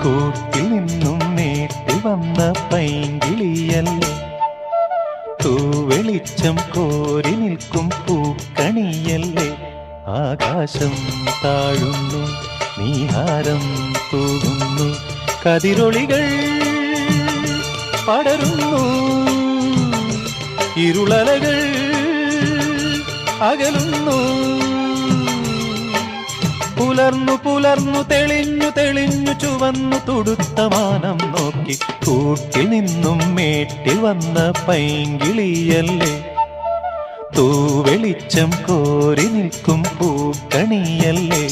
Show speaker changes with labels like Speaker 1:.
Speaker 1: കൂട്ടിൽ നിന്നും നേട്ടി വന്ന പൈങ്കിളിയല്ലേ, തൂവെളിച്ചം കോരി നിൽക്കും പൂക്കണിയല്ലേ. ആകാശം താഴുന്നു, നീഹാരം തൂകുന്നു, കതിരൊളികൾ പടരുന്നു, ഇരുളലകൾ അകലുന്നു. പുലർന്നു പുലർന്നു തെളിഞ്ഞു തെളിഞ്ഞു ചുവന്നു തുടുത്ത മാനം നോക്കി കൂട്ടിൽ നിന്നും മേട്ടിൽ വന്ന പൈങ്കിളിയല്ലേ, തൂവെളിച്ചം കോരി നിൽക്കും പൂക്കണിയല്ലേ.